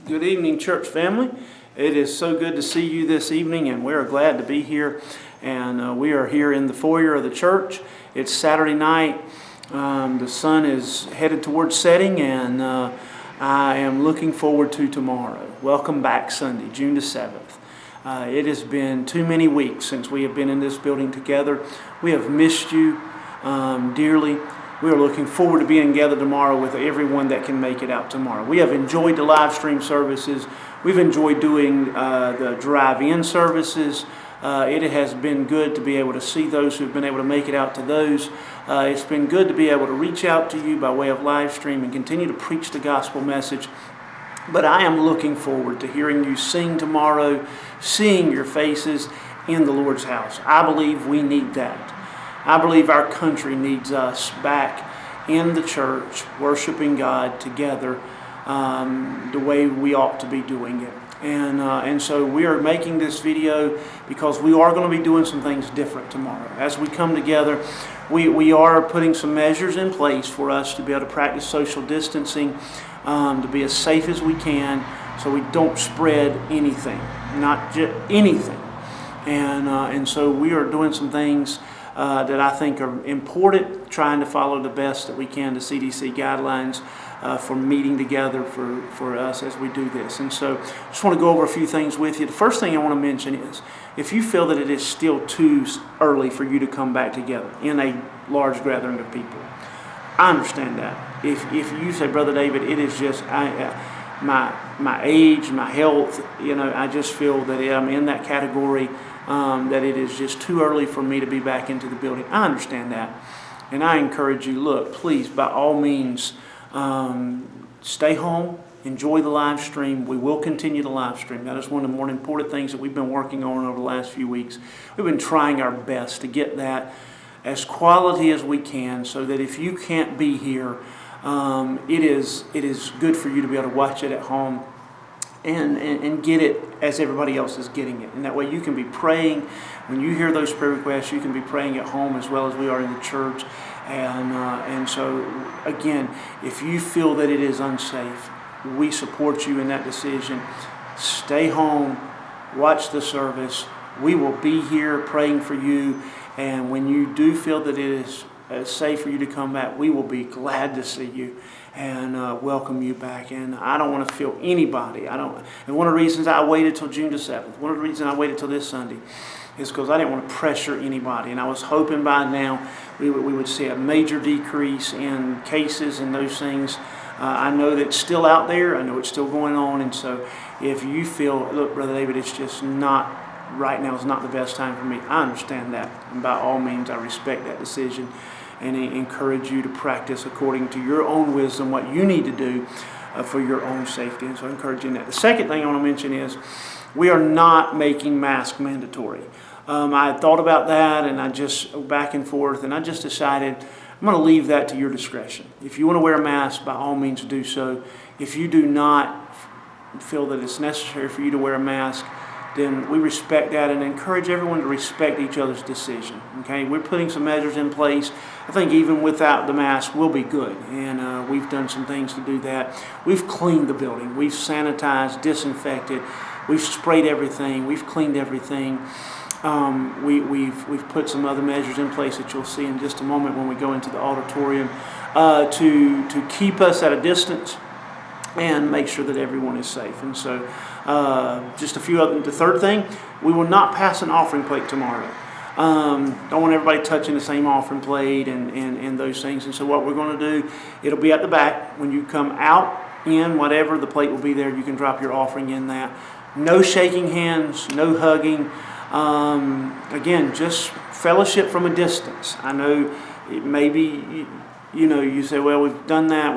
Good evening, church family. It is so good to see you this evening, and we're glad to be here. And we are here in the foyer of the church. It's Saturday night. The sun is headed towards setting, and I am looking forward to tomorrow. Welcome back Sunday, June the 7th. It has been too many weeks since we have been in this building together. We have missed you dearly. We are looking forward to being together tomorrow with everyone that can make it out tomorrow. We have enjoyed the live stream services. We've enjoyed doing the drive-in services. It has been good to be able to see those who've been able to make it out to those. It's been good to be able to reach out to you by way of live stream and continue to preach the gospel message. But I am looking forward to hearing you sing tomorrow, seeing your faces in the Lord's house. I believe we need that. I believe our country needs us back in the church, worshiping God together the way we ought to be doing it. And so we are making this video because we are going to be doing some things different tomorrow. As we come together, we are putting some measures in place for us to be able to practice social distancing, to be as safe as we can so we don't spread anything, not just anything. And so we are doing some things that I think are important, trying to follow the best that we can the CDC guidelines for meeting together for us as we do this. And so I just want to go over a few things with you. The first thing I want to mention is if you feel that it is still too early for you to come back together in a large gathering of people, I understand that. If you say, Brother David, it is just my age, my health, I just feel that I'm in that category, that it is just too early for me to be back into the building. I understand that. And I encourage you, look, please, by all means, stay home, enjoy the live stream. We will continue the live stream. That is one of the more important things that we've been working on over the last few weeks. We've been trying our best to get that as quality as we can so that if you can't be here, it is good for you to be able to watch it at home and get it as everybody else is getting it. And that way you can be praying. When you hear those prayer requests, you can be praying at home as well as we are in the church. And so, again, if you feel that it is unsafe, we support you in that decision. Stay home, watch the service. We will be here praying for you. And when you do feel that it is safe for you to come back, we will be glad to see you and welcome you back. And I don't want to feel anybody. And one of the reasons I waited till June the 7th, one of the reasons I waited till this Sunday is because I didn't want to pressure anybody. And I was hoping by now we would see a major decrease in cases and those things. I know that it's still out there. I know it's still going on. And so if you feel, look, Brother David, it's just not, right now is not the best time for me, I understand that. And by all means, I respect that decision and encourage you to practice according to your own wisdom what you need to do for your own safety. And so I encourage you in that. The second thing I want to mention is we are not making masks mandatory. I thought about that and I just back and forth and I just decided I'm going to leave that to your discretion. If you want to wear a mask, by all means do so. If you do not feel that it's necessary for you to wear a mask, then we respect that and encourage everyone to respect each other's decision. Okay, we're putting some measures in place. I think even without the mask, we'll be good. And we've done some things to do that. We've cleaned the building. We've sanitized, disinfected. We've sprayed everything. We've cleaned everything. We've put some other measures in place that you'll see in just a moment when we go into the auditorium to keep us at a distance and make sure that everyone is safe. And so just a few other. The third thing, we will not pass an offering plate tomorrow. Don't want everybody touching the same offering plate and those things. And so what we're going to do, it'll be at the back. When you come out, in, whatever, the plate will be there. You can drop your offering in that. No shaking hands, no hugging. Again, just fellowship from a distance. I know it maybe, you say, well, we've done that.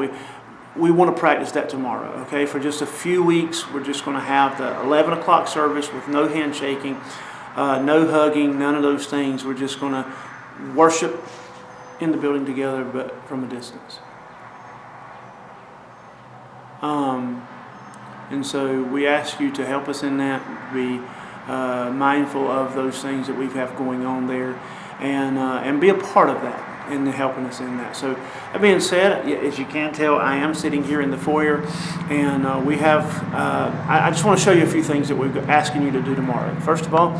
We want to practice that tomorrow, okay? For just a few weeks, we're just going to have the 11 o'clock service with no handshaking, no hugging, none of those things. We're just going to worship in the building together, but from a distance. And so we ask you to help us in that, be mindful of those things that we have going on there, and be a part of that. in helping us in that. So that being said, as you can tell, I am sitting here in the foyer, and we have, I just want to show you a few things that we're asking you to do tomorrow. First of all,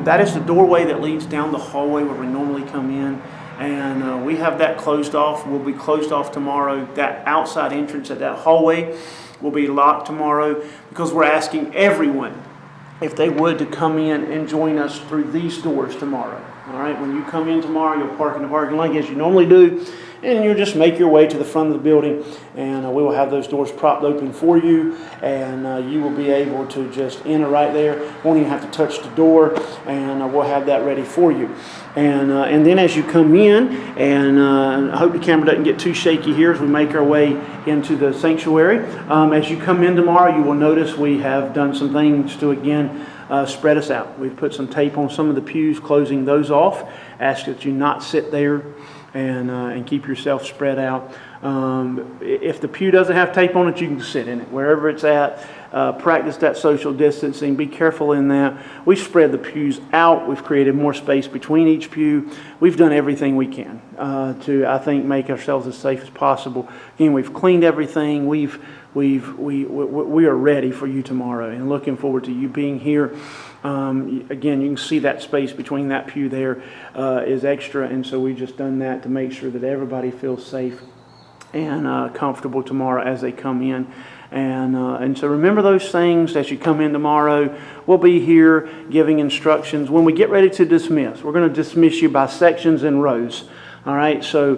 that is the doorway that leads down the hallway where we normally come in. And we have that closed off. Will be closed off tomorrow. That outside entrance at that hallway will be locked tomorrow, because we're asking everyone, if they would, to come in and join us through these doors tomorrow. All right, when you come in tomorrow, you'll park in the parking lot as you normally do, and you'll just make your way to the front of the building, and we will have those doors propped open for you, and you will be able to just enter right there. Won't even have to touch the door, and we'll have that ready for you. And then as you come in, and I hope the camera doesn't get too shaky here as we make our way into the sanctuary. As you come in tomorrow, you will notice we have done some things to, again, spread us out. We've put some tape on some of the pews, closing those off. Ask that you not sit there and keep yourself spread out. If the pew doesn't have tape on it, you can sit in it, wherever it's at. Practice that social distancing. Be careful in that. We've spread the pews out. We've created more space between each pew. We've done everything we can to, I think, make ourselves as safe as possible. Again, we've cleaned everything. We are ready for you tomorrow, and looking forward to you being here. Again, you can see that space between that pew there is extra, and so we've just done that to make sure that everybody feels safe and comfortable tomorrow as they come in. And so remember those things as you come in tomorrow. We'll be here giving instructions. When we get ready to dismiss, we're going to dismiss you by sections and rows. All right, so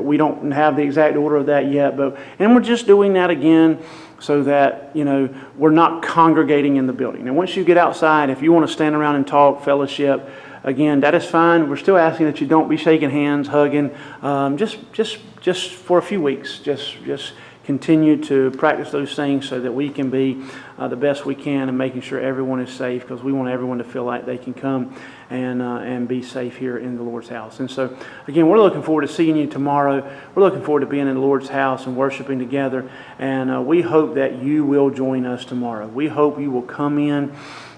we don't have the exact order of that yet, and we're just doing that again so that, we're not congregating in the building. Now, once you get outside, if you want to stand around and talk, fellowship, again, that is fine. We're still asking that you don't be shaking hands, hugging, just for a few weeks. Just continue to practice those things so that we can be the best we can in making sure everyone is safe, because we want everyone to feel like they can come and be safe here in the Lord's house. And so, again, we're looking forward to seeing you tomorrow. We're looking forward to being in the Lord's house and worshiping together. And we hope that you will join us tomorrow. We hope you will come in,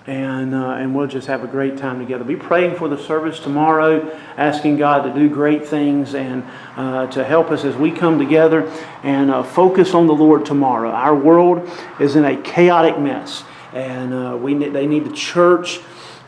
and we'll just have a great time together. Be praying for the service tomorrow, asking God to do great things and to help us as we come together and focus on the Lord tomorrow. Our world is in a chaotic mess, and they need the church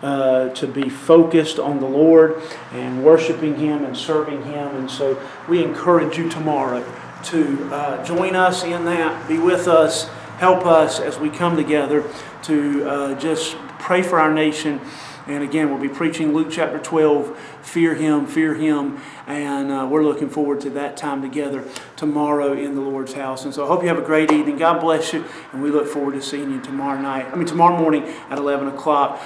to be focused on the Lord and worshiping Him and serving Him. And so we encourage you tomorrow to join us in that, be with us, help us as we come together to just pray for our nation. And again, we'll be preaching Luke chapter 12, fear Him, and we're looking forward to that time together tomorrow in the Lord's house. And so I hope you have a great evening. God bless you, and we look forward to seeing you tomorrow morning at 11 o'clock.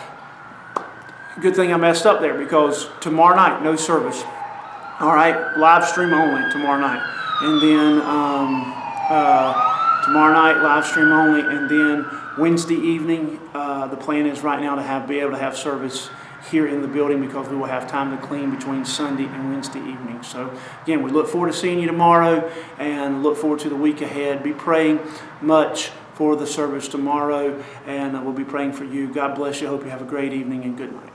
Good thing I messed up there, because tomorrow night, no service. All right, live stream only tomorrow night. And then tomorrow night, live stream only, and then Wednesday evening, the plan is right now to be able to have service here in the building, because we will have time to clean between Sunday and Wednesday evening. So again, we look forward to seeing you tomorrow, and look forward to the week ahead. Be praying much for the service tomorrow, and we'll be praying for you. God bless you. Hope you have a great evening, and good night.